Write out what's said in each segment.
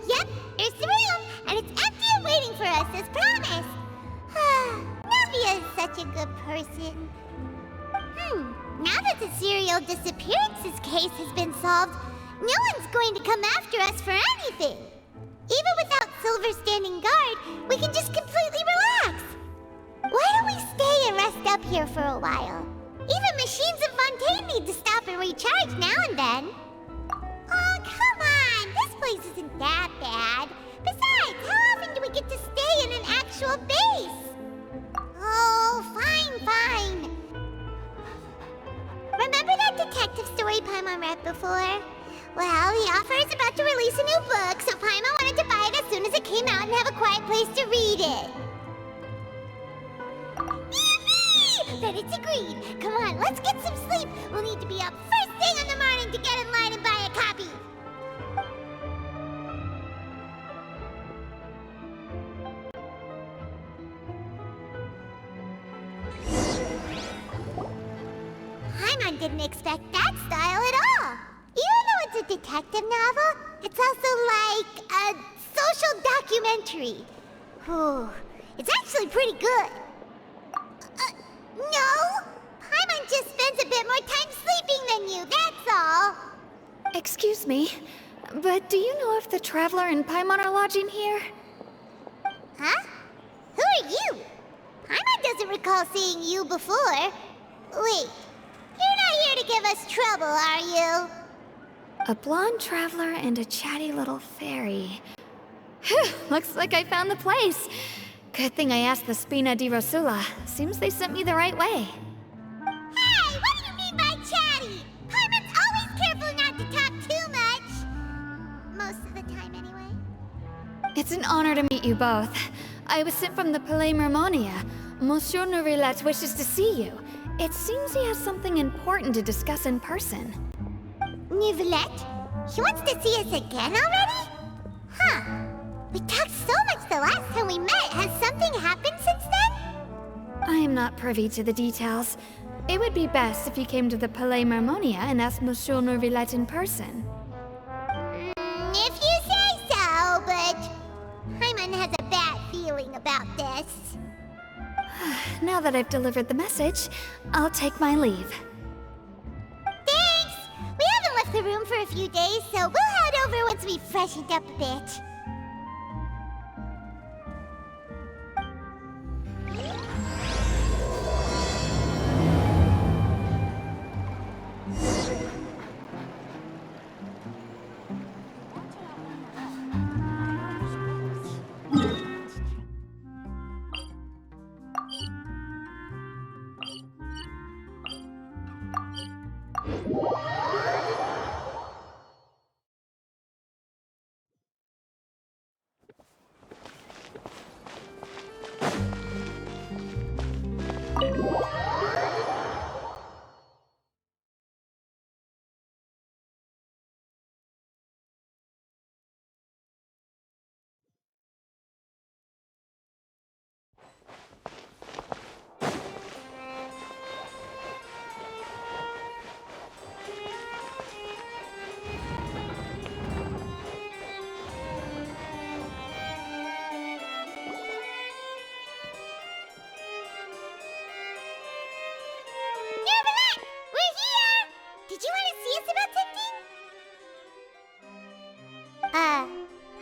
Yep, here's the room, and it's empty and waiting for us as promised. Navia is such a good person. Now that the serial disappearances case has been solved, no one's going to come after us for anything. Even without Silver standing guard, we can just completely relax. Why don't we stay and rest up here for a while? Even machines of Fontaine need to stop and recharge now and then. Oh, come on! This place isn't that bad. Besides, how often do we get to stay in an actual base? Oh, fine. Remember that detective story Paimon read before? Well, the author is about to release a new book, so Paimon wanted to buy it as soon as it came out and have a quiet place to read it. Yippee! Then it's agreed. Come on, let's get some sleep. We'll need to be up first thing in the morning to get in line and buy a copy. Paimon didn't expect that style at all. Even though it's a detective novel, it's also like a social documentary. Whew, it's actually pretty good. No! Paimon just spends a bit more time sleeping than you, that's all. Excuse me, but do you know if the Traveler and Paimon are lodging here? Huh? Who are you? Paimon doesn't recall seeing you before. Wait, you're not here to give us trouble, are you? A blonde traveler and a chatty little fairy. Whew, looks like I found the place. Good thing I asked the Spina di Rosula. Seems they sent me the right way. Hey, what do you mean by chatty? Paimon's always careful not to talk too much. Most of the time, anyway. It's an honor to meet you both. I was sent from the Palais Mermonia. Monsieur Nourillet wishes to see you. It seems he has something important to discuss in person. Nourillet? He wants to see us again already? Huh. We talked so much the last time we met. Has something happened since then? I am not privy to the details. It would be best if you came to the Palais Mermonia and asked Monsieur Nourillet in person. If you say so, but Paimon has a bad feeling about this. Now that I've delivered the message, I'll take my leave. Thanks! We haven't left the room for a few days, so we'll head over once we've freshened up a bit.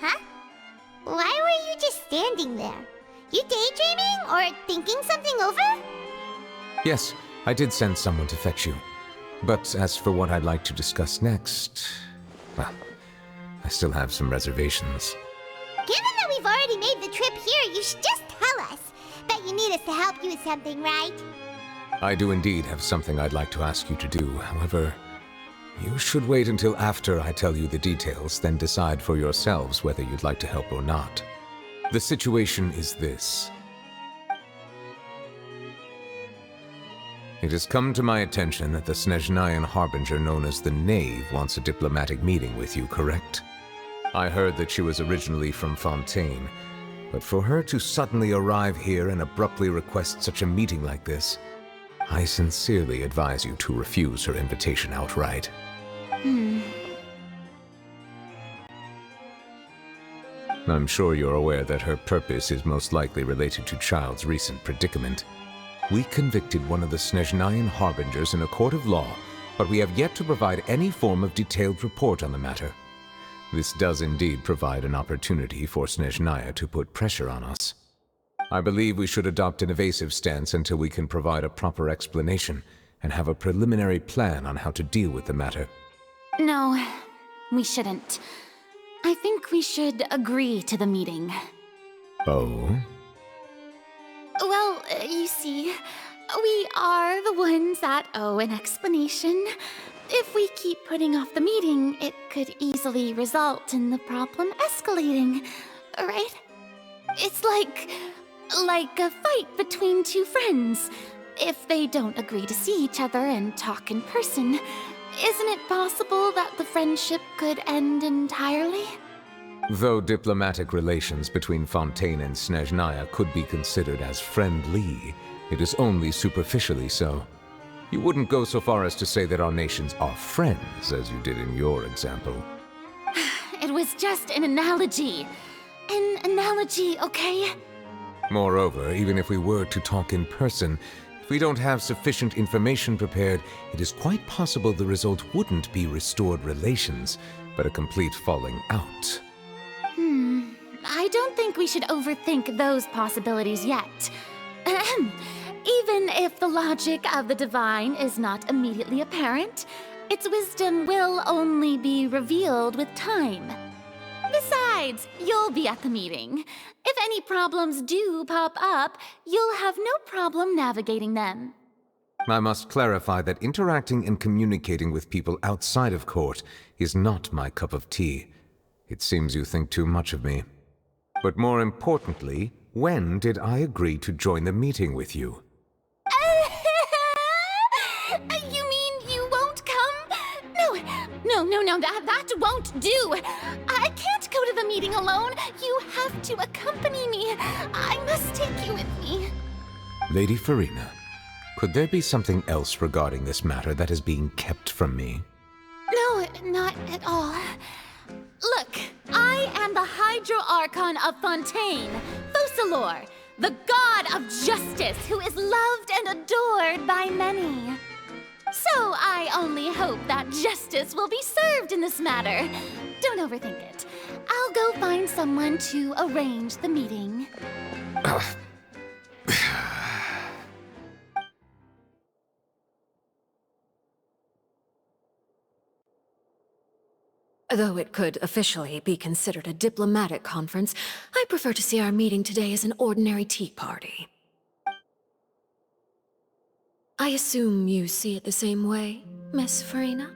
Huh? Why were you just standing there? You daydreaming or thinking something over? Yes, I did send someone to fetch you. But as for what I'd like to discuss next, well, I still have some reservations. Given that we've already made the trip here, you should just tell us. Bet you need us to help you with something, right? I do indeed have something I'd like to ask you to do. However, you should wait until after I tell you the details, then decide for yourselves whether you'd like to help or not. The situation is this. It has come to my attention that the Snezhnayan harbinger known as the Knave wants a diplomatic meeting with you, correct? I heard that she was originally from Fontaine, but for her to suddenly arrive here and abruptly request such a meeting like this, I sincerely advise you to refuse her invitation outright. I'm sure you're aware that her purpose is most likely related to Child's recent predicament. We convicted one of the Snezhnayan harbingers in a court of law, but we have yet to provide any form of detailed report on the matter. This does indeed provide an opportunity for Snezhnaya to put pressure on us. I believe we should adopt an evasive stance until we can provide a proper explanation and have a preliminary plan on how to deal with the matter. No, we shouldn't. I think we should agree to the meeting. Oh? Well, you see, we are the ones that owe an explanation. If we keep putting off the meeting, it could easily result in the problem escalating, right? It's like a fight between two friends. If they don't agree to see each other and talk in person, isn't it possible that the friendship could end entirely? Though diplomatic relations between Fontaine and Snezhnaya could be considered as friendly, it is only superficially so. You wouldn't go so far as to say that our nations are friends, as you did in your example. It was just an analogy. An analogy, okay? Moreover, even if we were to talk in person, if we don't have sufficient information prepared, it is quite possible the result wouldn't be restored relations, but a complete falling out. I don't think we should overthink those possibilities yet. Even if the logic of the divine is not immediately apparent, its wisdom will only be revealed with time. Besides, you'll be at the meeting. If any problems do pop up, you'll have no problem navigating them. I must clarify that interacting and communicating with people outside of court is not my cup of tea. It seems you think too much of me. But more importantly, when did I agree to join the meeting with you? You mean you won't come? No, that won't do. I can't go to the meeting alone. You have to accompany me. I must take you with me. Lady Farina, could there be something else regarding this matter that is being kept from me? No, not at all. Look, I am the Hydro-Archon of Fontaine, Focalor, the god of justice who is loved and adored by many. So I only hope that justice will be served in this matter. Don't overthink it. I'll go find someone to arrange the meeting. Though it could officially be considered a diplomatic conference, I prefer to see our meeting today as an ordinary tea party. I assume you see it the same way, Miss Farina?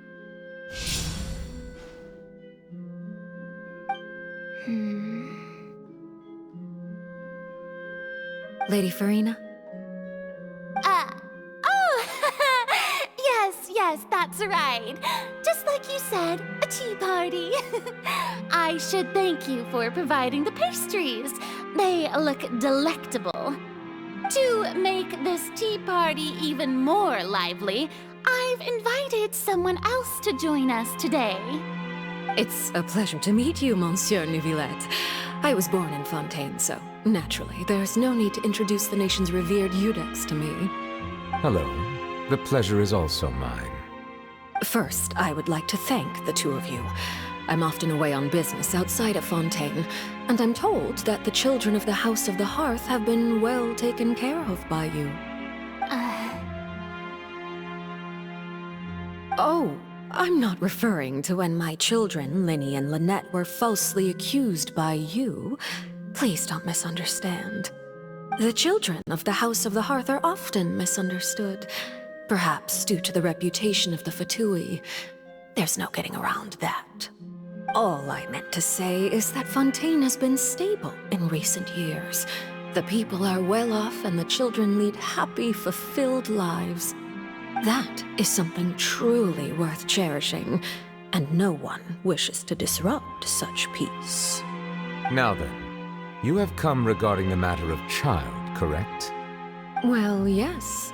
Lady Farina? Yes, that's right. Just like you said, a tea party. I should thank you for providing the pastries. They look delectable. To make this tea party even more lively, I've invited someone else to join us today. It's a pleasure to meet you, Monsieur Neuvillette. I was born in Fontaine, so naturally, there's no need to introduce the nation's revered Eudex to me. Hello. The pleasure is also mine. First, I would like to thank the two of you. I'm often away on business outside of Fontaine, and I'm told that the children of the House of the Hearth have been well taken care of by you. I'm not referring to when my children, Linny and Lynette, were falsely accused by you. Please don't misunderstand. The children of the House of the Hearth are often misunderstood, perhaps due to the reputation of the Fatui. There's no getting around that. All I meant to say is that Fontaine has been stable in recent years. The people are well off and the children lead happy, fulfilled lives. That is something truly worth cherishing, and no one wishes to disrupt such peace. Now then, you have come regarding the matter of child, correct? Well, yes.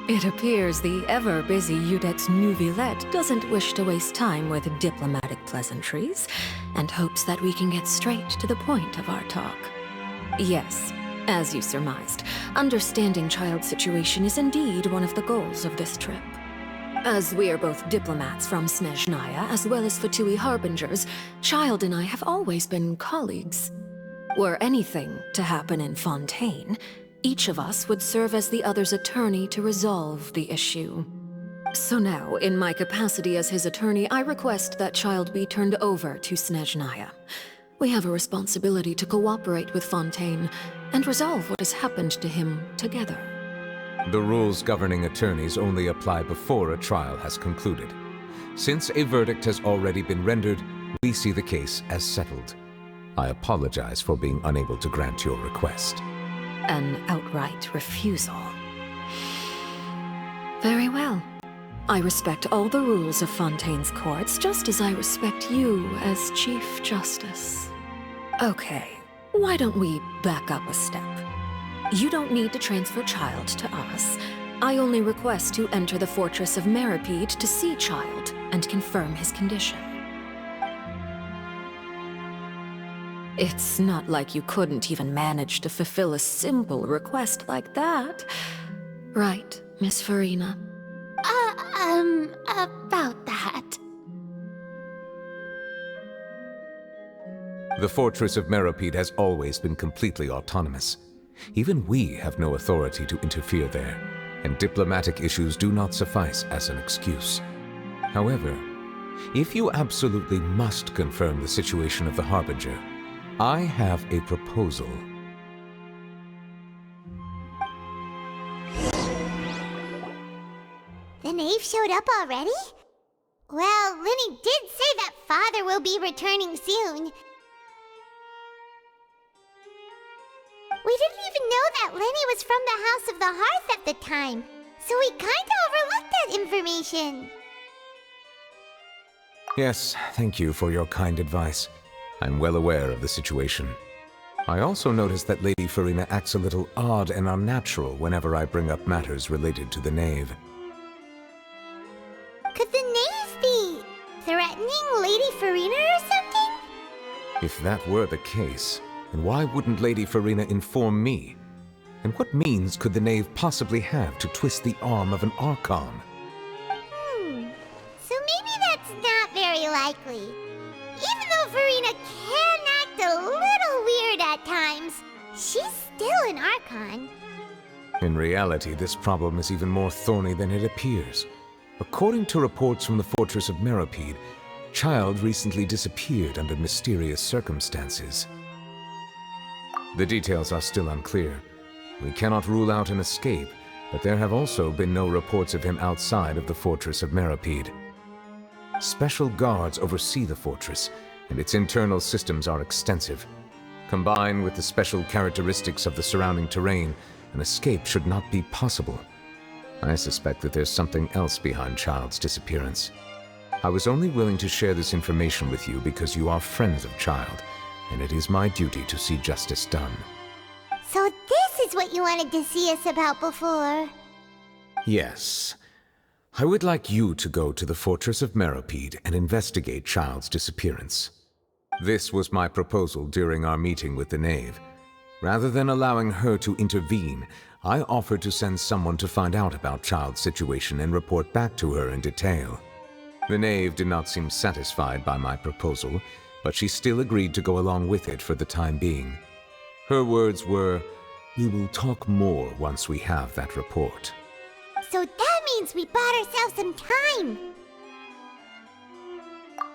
It appears the ever-busy Iudex Neuvillette doesn't wish to waste time with diplomatic pleasantries, and hopes that we can get straight to the point of our talk. Yes, as you surmised, understanding child's situation is indeed one of the goals of this trip. As we are both diplomats from Snezhnaya, as well as Fatui harbingers, Child and I have always been colleagues. Were anything to happen in Fontaine, each of us would serve as the other's attorney to resolve the issue. So now, in my capacity as his attorney, I request that Child be turned over to Snezhnaya. We have a responsibility to cooperate with Fontaine and resolve what has happened to him together. The rules governing attorneys only apply before a trial has concluded. Since a verdict has already been rendered, we see the case as settled. I apologize for being unable to grant your request. An outright refusal. Very well. I respect all the rules of Fontaine's courts, just as I respect you as Chief Justice. Okay, why don't we back up a step? You don't need to transfer Child to us. I only request to enter the fortress of Meripede to see Child and confirm his condition. It's not like you couldn't even manage to fulfill a simple request like that. Right, Miss Farina? About that. The fortress of Meripede has always been completely autonomous. Even we have no authority to interfere there, and diplomatic issues do not suffice as an excuse. However, if you absolutely must confirm the situation of the Harbinger, I have a proposal. The Knave showed up already? Well, Linny did say that Father will be returning soon. We didn't even know that Linny was from the House of the Hearth at the time, so we kinda overlooked that information. Yes, thank you for your kind advice. I'm well aware of the situation. I also noticed that Lady Farina acts a little odd and unnatural whenever I bring up matters related to the Knave. Could the Knave be threatening Lady Farina or something? If that were the case, then why wouldn't Lady Farina inform me? And what means could the Knave possibly have to twist the arm of an Archon? So maybe that's not very likely. Even though Farina can act a little weird at times, she's still an Archon. In reality, this problem is even more thorny than it appears. According to reports from the Fortress of Meripede, Child recently disappeared under mysterious circumstances. The details are still unclear. We cannot rule out an escape, but there have also been no reports of him outside of the Fortress of Meripede. Special guards oversee the fortress, and its internal systems are extensive. Combined with the special characteristics of the surrounding terrain, an escape should not be possible. I suspect that there's something else behind Child's disappearance. I was only willing to share this information with you because you are friends of Child, and it is my duty to see justice done. So this is what you wanted to see us about before. Yes. I would like you to go to the Fortress of Meripede and investigate Child's disappearance. This was my proposal during our meeting with the Knave. Rather than allowing her to intervene, I offered to send someone to find out about Child's situation and report back to her in detail. The Knave did not seem satisfied by my proposal, but she still agreed to go along with it for the time being. Her words were, "We will talk more once we have that report." So that means we bought ourselves some time.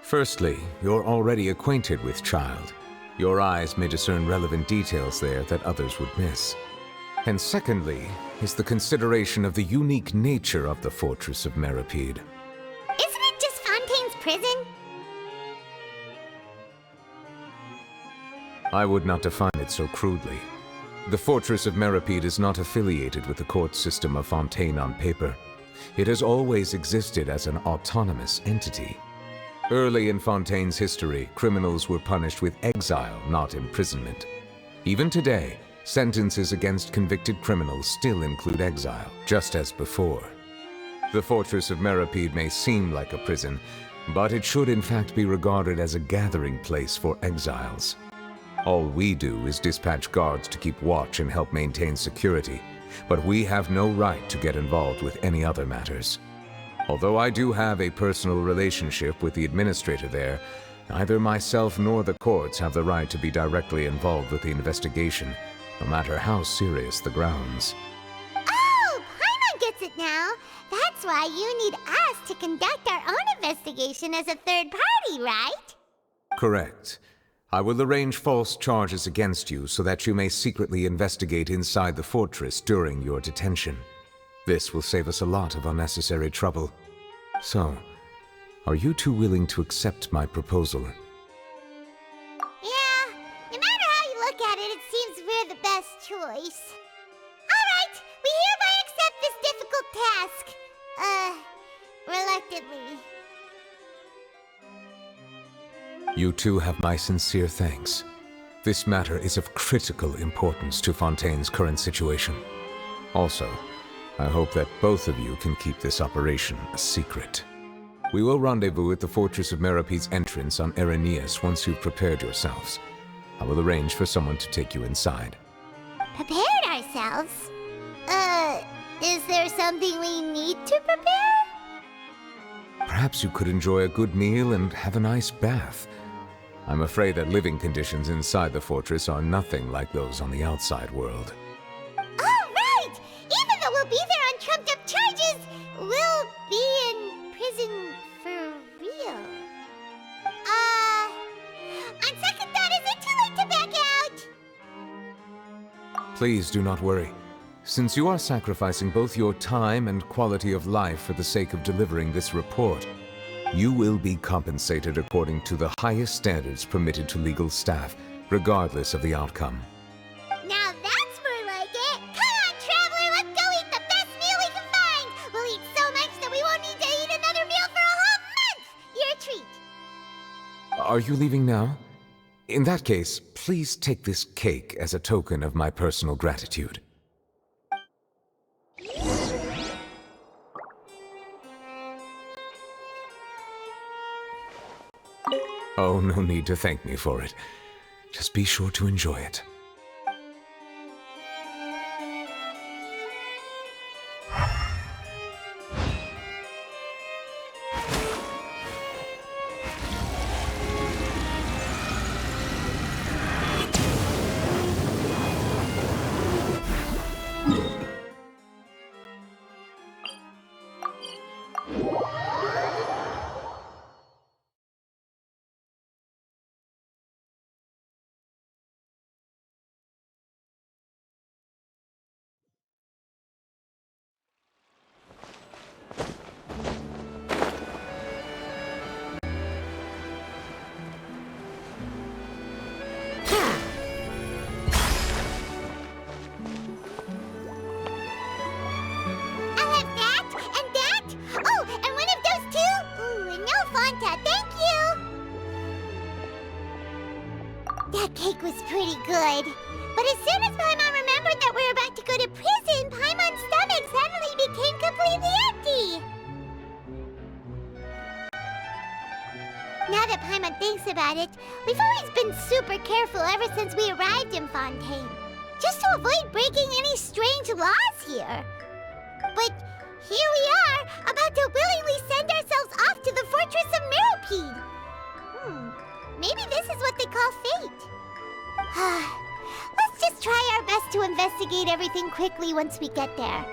Firstly, you're already acquainted with Child. Your eyes may discern relevant details there that others would miss. And secondly, is the consideration of the unique nature of the Fortress of Meripede. Isn't it just Fontaine's prison? I would not define it so crudely. The Fortress of Meripede is not affiliated with the court system of Fontaine on paper. It has always existed as an autonomous entity. Early in Fontaine's history, criminals were punished with exile, not imprisonment. Even today, sentences against convicted criminals still include exile, just as before. The Fortress of Meripede may seem like a prison, but it should in fact be regarded as a gathering place for exiles. All we do is dispatch guards to keep watch and help maintain security, but we have no right to get involved with any other matters. Although I do have a personal relationship with the administrator there, neither myself nor the courts have the right to be directly involved with the investigation, no matter how serious the grounds. Oh, Paimon gets it now. That's why you need us to conduct our own investigation as a third party, right? Correct. I will arrange false charges against you so that you may secretly investigate inside the fortress during your detention. This will save us a lot of unnecessary trouble. So, are you two willing to accept my proposal? Yeah, no matter how you look at it, it seems we're the best choice. Alright, we hereby accept this difficult task. Reluctantly. You two have my sincere thanks. This matter is of critical importance to Fontaine's current situation. Also, I hope that both of you can keep this operation a secret. We will rendezvous at the Fortress of Meripede's entrance on Erinius once you've prepared yourselves. I will arrange for someone to take you inside. Prepared ourselves? Is there something we need to prepare? Perhaps you could enjoy a good meal and have a nice bath. I'm afraid that living conditions inside the fortress are nothing like those on the outside world. Oh, right! Even though we'll be there on trumped-up charges, we'll be in prison for real. On second thought, is it too late to back out? Please do not worry. Since you are sacrificing both your time and quality of life for the sake of delivering this report, you will be compensated according to the highest standards permitted to legal staff, regardless of the outcome. Now that's more like it! Come on, Traveler, let's go eat the best meal we can find! We'll eat so much that we won't need to eat another meal for a whole month! You're a treat! Are you leaving now? In that case, please take this cake as a token of my personal gratitude. Oh, no need to thank me for it. Just be sure to enjoy it. That cake was pretty good. But as soon as Paimon remembered that we were about to go to prison, Paimon's stomach suddenly became completely empty. Now that Paimon thinks about it, we've always been super careful ever since we arrived in Fontaine. Just to avoid breaking any strange laws here. But here we are, about to willingly send ourselves off to the Fortress of Meripede. Maybe this is what they call fate. Let's just try our best to investigate everything quickly once we get there.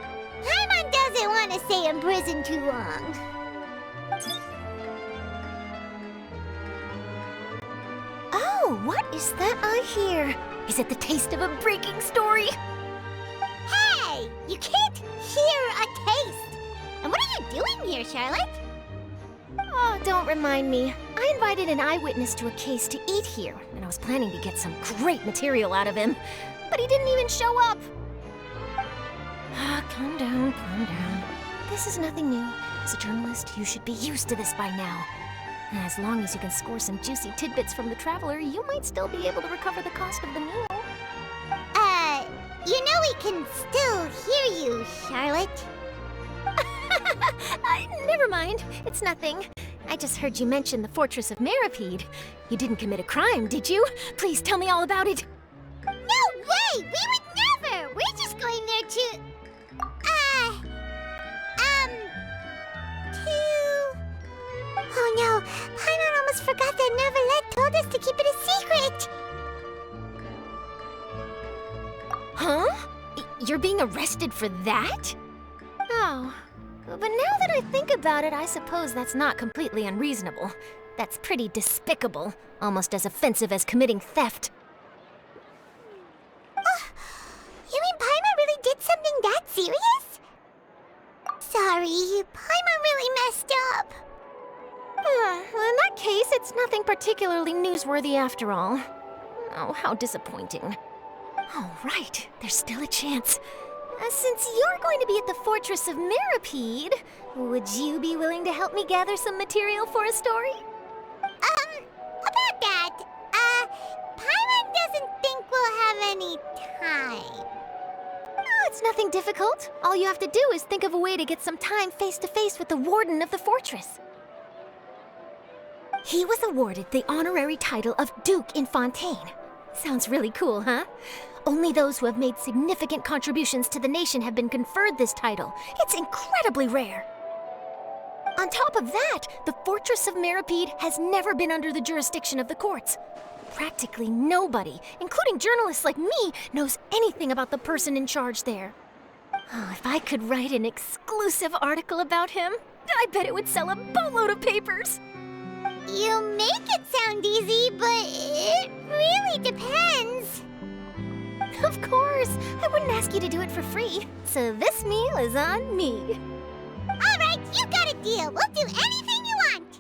Paimon doesn't want to stay in prison too long. what is that I hear? Is it the taste of a breaking story? Hey! You can't hear a taste! And what are you doing here, Charlotte? Oh, don't remind me. I invited an eyewitness to a case to eat here, and I was planning to get some great material out of him. But he didn't even show up. Calm down, calm down. This is nothing new. As a journalist, you should be used to this by now. As long as you can score some juicy tidbits from the Traveler, you might still be able to recover the cost of the meal. You know we can still hear you, Charlotte. Never mind. It's nothing. I just heard you mention the Fortress of Meripede. You didn't commit a crime, did you? Please tell me all about it. No way! We would never! We're just going there to... Oh no, Paimon almost forgot that Neuvillette told us to keep it a secret! Huh? You're being arrested for that? Oh, but now that I think about it, I suppose that's not completely unreasonable. That's pretty despicable, almost as offensive as committing theft. You mean Paimon really did something that serious? Sorry, Paimon really messed up. Well, in that case, it's nothing particularly newsworthy after all. Oh, how disappointing. Oh, right, there's still a chance. Since you're going to be at the Fortress of Meripede, would you be willing to help me gather some material for a story? About that, Paimon doesn't think we'll have any time. Oh, it's nothing difficult. All you have to do is think of a way to get some time face-to-face with the warden of the fortress. He was awarded the honorary title of Duke in Fontaine. Sounds really cool, huh? Only those who have made significant contributions to the nation have been conferred this title. It's incredibly rare. On top of that, the Fortress of Meripede has never been under the jurisdiction of the courts. Practically nobody, including journalists like me, knows anything about the person in charge there. Oh, if I could write an exclusive article about him, I bet it would sell a boatload of papers. You make it sound easy, but it really depends. Of course, I wouldn't ask you to do it for free, so this meal is on me. All right, you got a deal. We'll do anything you want.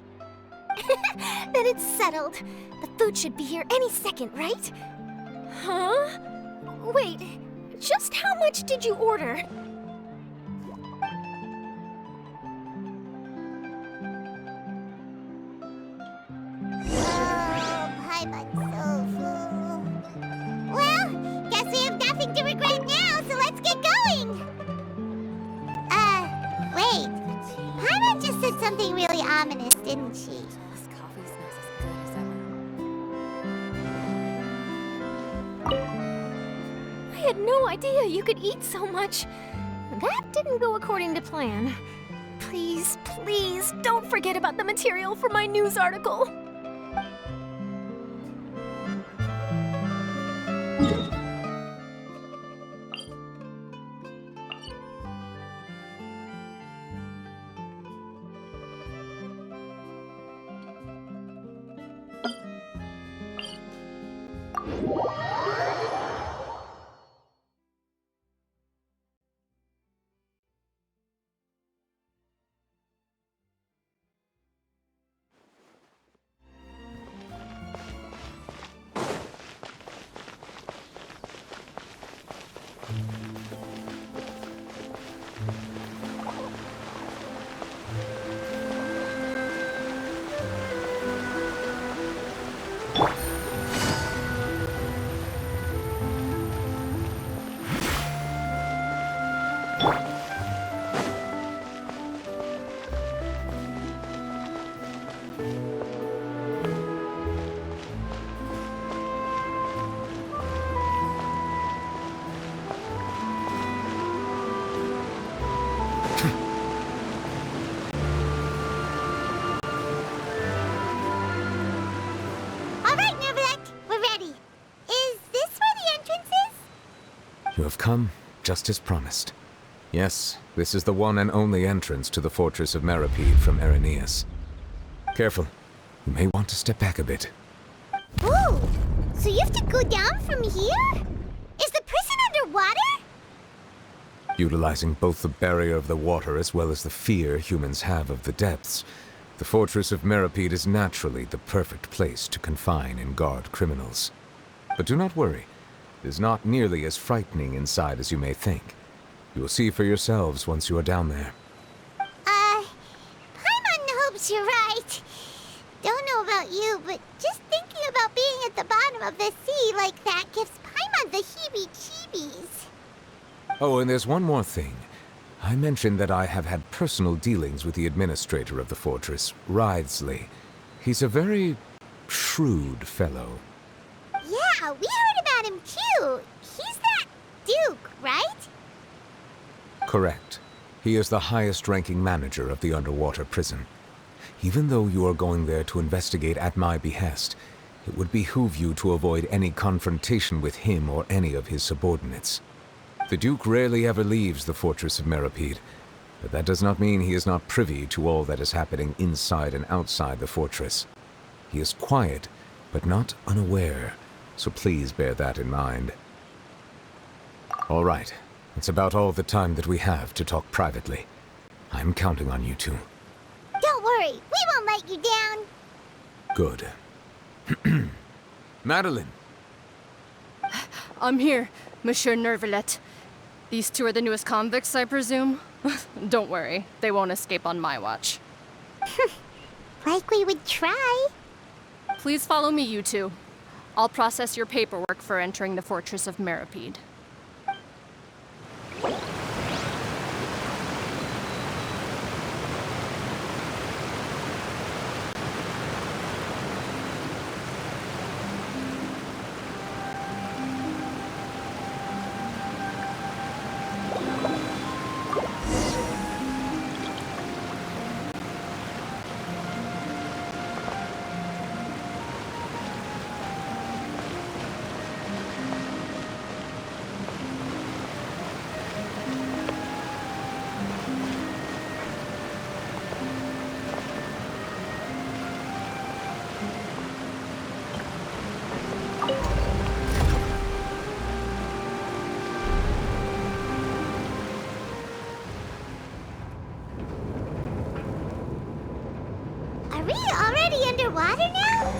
Then it's settled. The food should be here any second, right? Huh? Wait, just how much did you order? Oh, Paimon's so full. Well, guess we have nothing to regret now, so let's get going. Wait. Paimon just said something really ominous, didn't she? I had no idea you could eat so much. That didn't go according to plan. Please, please, don't forget about the material for my news article. You have come, just as promised. Yes, this is the one and only entrance to the Fortress of Meripede from Araneus. Careful. You may want to step back a bit. Ooh! So you have to go down from here? Is the prison underwater? Utilizing both the barrier of the water as well as the fear humans have of the depths, the fortress of Meripede is naturally the perfect place to confine and guard criminals. But do not worry, it is not nearly as frightening inside as you may think. You will see for yourselves once you are down there. Paimon hopes you're right. Don't know about you, but just thinking about being at the bottom of the sea like that gives Paimon the heebie-jeebies. Oh, and there's one more thing. I mentioned that I have had personal dealings with the administrator of the fortress, Writhsley. He's a very shrewd fellow. Yeah, we heard about him too. He's that Duke, right? Correct. He is the highest-ranking manager of the underwater prison. Even though you are going there to investigate at my behest, it would behoove you to avoid any confrontation with him or any of his subordinates. The Duke rarely ever leaves the fortress of Meripede, but that does not mean he is not privy to all that is happening inside and outside the fortress. He is quiet, but not unaware, so please bear that in mind. All right, it's about all the time that we have to talk privately. I'm counting on you two. Don't worry, we won't let you down. Good. Madeline! I'm here, Monsieur Nervalet. These two are the newest convicts, I presume? Don't worry, they won't escape on my watch. Like we would try. Please follow me, you two. I'll process your paperwork for entering the Fortress of Meripede. Are we already underwater now?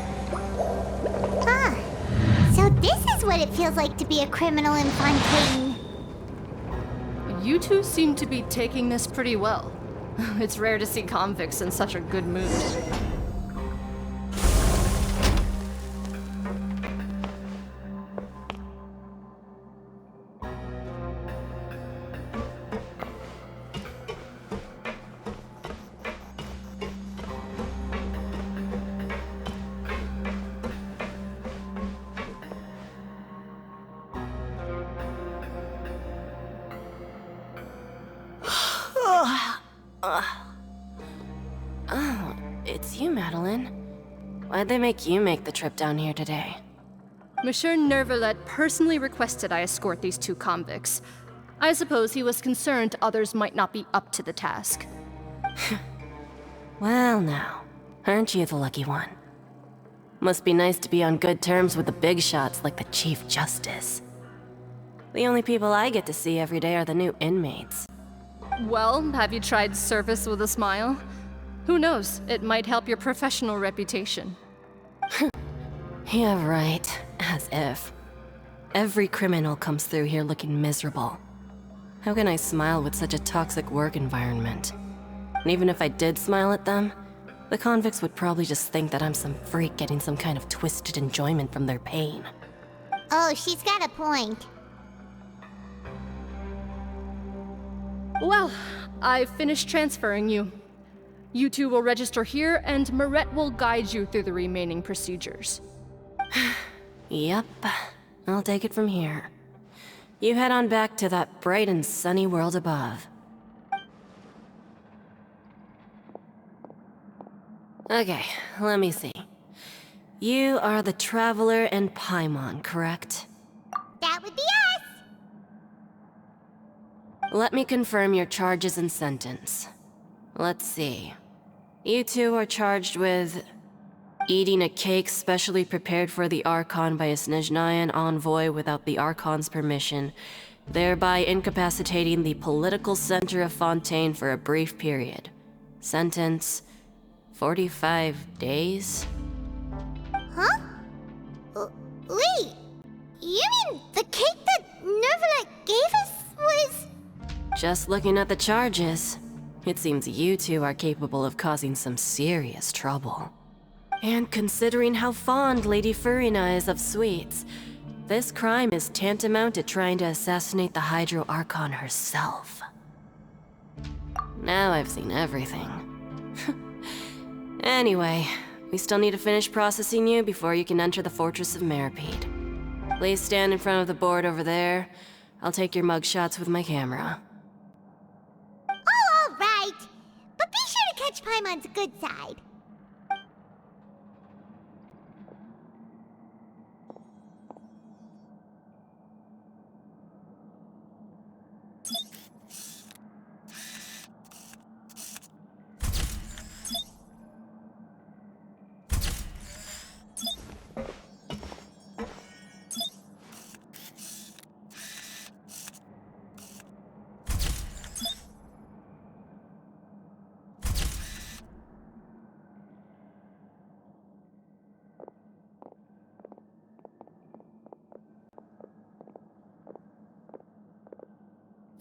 Huh. So this is what it feels like to be a criminal in Fontaine. You two seem to be taking this pretty well. It's rare to see convicts in such a good mood. Oh, it's you, Madeline. Why'd they make you make the trip down here today? Monsieur Nervalet personally requested I escort these two convicts. I suppose he was concerned others might not be up to the task. Well now, aren't you the lucky one? Must be nice to be on good terms with the big shots like the Chief Justice. The only people I get to see every day are the new inmates. Well, have you tried service with a smile? Who knows, it might help your professional reputation. Yeah, right. As if. Every criminal comes through here looking miserable. How can I smile with such a toxic work environment? And even if I did smile at them, the convicts would probably just think that I'm some freak getting some kind of twisted enjoyment from their pain. Oh, she's got a point. Well, I've finished transferring you. You two will register here, and Marette will guide you through the remaining procedures. Yep, I'll take it from here. You head on back to that bright and sunny world above. Okay, let me see. You are the Traveler and Paimon, correct? That would be us. Let me confirm your charges and sentence. Let's see. You two are charged with Eating a cake specially prepared for the Archon by a Snezhnayan envoy without the Archon's permission, thereby incapacitating the political center of Fontaine for a brief period. Sentence: 45 days? Huh? Wait, you mean the cake that Nervalet gave us was... Just looking at the charges, it seems you two are capable of causing some serious trouble. And considering how fond Lady Furina is of sweets, this crime is tantamount to trying to assassinate the Hydro Archon herself. Now I've seen everything. Anyway, we still need to finish processing you before you can enter the Fortress of Meripede. Please stand in front of the board over there. I'll take your mugshots with my camera. Oh, all right. But be sure to catch Paimon's good side.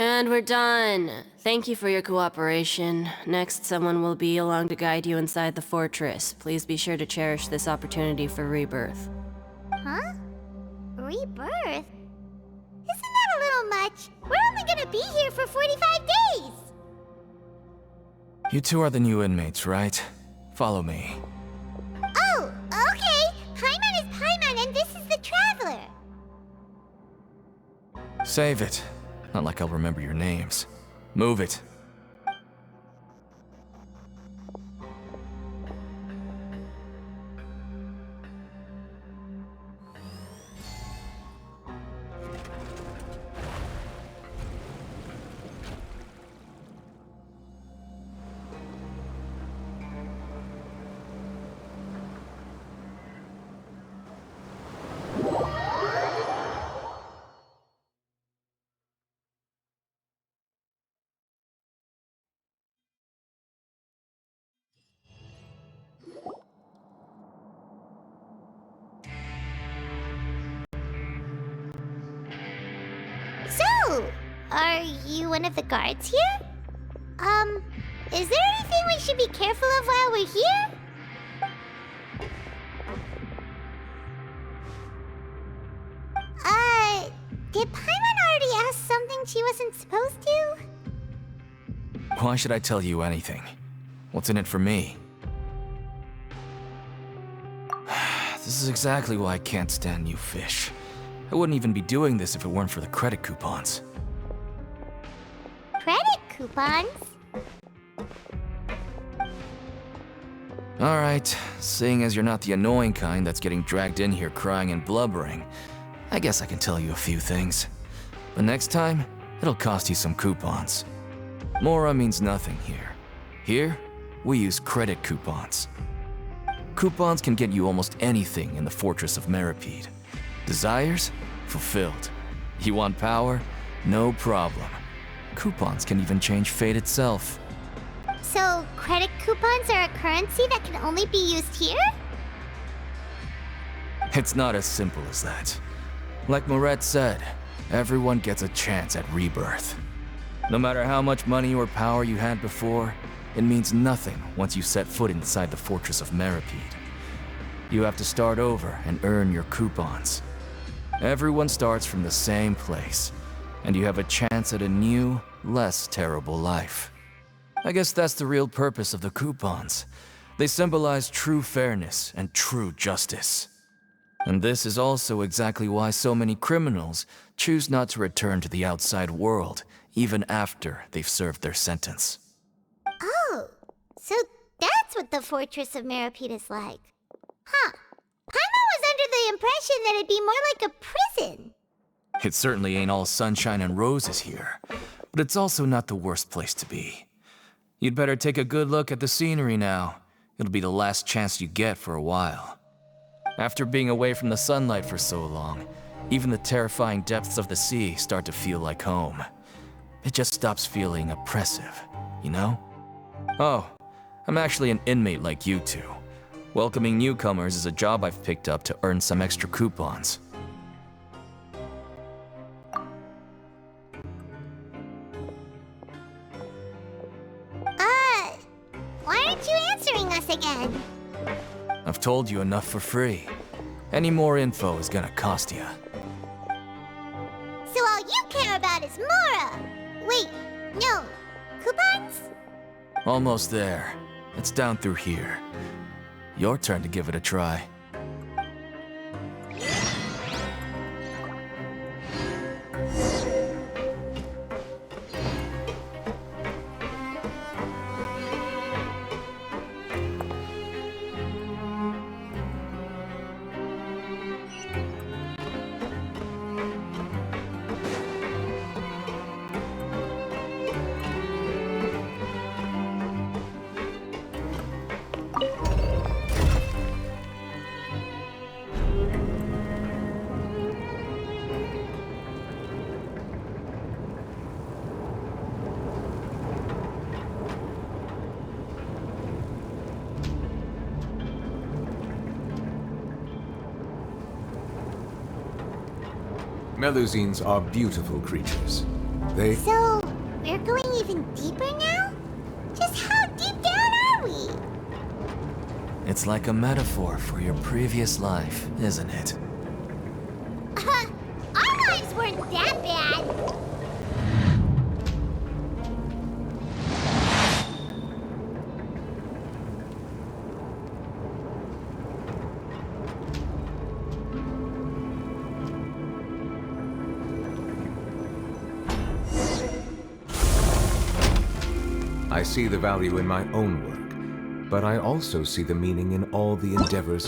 And we're done. Thank you for your cooperation. Next, someone will be along to guide you inside the fortress. Please be sure to cherish this opportunity for rebirth. Huh? Rebirth? Isn't that a little much? We're only gonna be here for 45 days! You two are the new inmates, right? Follow me. Oh, okay! Paimon is Paimon and this is the Traveler! Save it. Not like I'll remember your names. Move it. So, are you one of the guards here? Is there anything we should be careful of while we're here? Did Paimon already ask something she wasn't supposed to? Why should I tell you anything? What's in it for me? This is exactly why I can't stand you fish. I wouldn't even be doing this if it weren't for the credit coupons. Credit coupons? Alright, seeing as you're not the annoying kind that's getting dragged in here crying and blubbering, I guess I can tell you a few things. But next time, it'll cost you some coupons. Mora means nothing here. Here, we use credit coupons. Coupons can get you almost anything in the Fortress of Meripede. Desires? Fulfilled. You want power? No problem. Coupons can even change fate itself. So, credit coupons are a currency that can only be used here? It's not as simple as that. Like Moret said, everyone gets a chance at rebirth. No matter how much money or power you had before, it means nothing once you set foot inside the Fortress of Meripede. You have to start over and earn your coupons. Everyone starts from the same place, and you have a chance at a new, less terrible life. I guess that's the real purpose of the coupons. They symbolize true fairness and true justice. And this is also exactly why so many criminals choose not to return to the outside world, even after they've served their sentence. Oh, so that's what the Fortress of Meripede is like. Huh. Paimon was under the impression that it'd be more like a prison. It certainly ain't all sunshine and roses here, but it's also not the worst place to be. You'd better take a good look at the scenery now. It'll be the last chance you get for a while. After being away from the sunlight for so long, even the terrifying depths of the sea start to feel like home. It just stops feeling oppressive, you know? Oh, I'm actually an inmate like you two. Welcoming newcomers is a job I've picked up to earn some extra coupons. Why aren't you answering us again? I've told you enough for free. Any more info is gonna cost you. So all you care about is Mora! Wait, no. Coupons? Almost there. It's down through here. Your turn to give it a try. Melusines are beautiful creatures. They... So, we're going even deeper now? Just how deep down are we? It's like a metaphor for your previous life, isn't it? Our lives weren't that bad. I see the value in my own work, but I also see the meaning in all the endeavors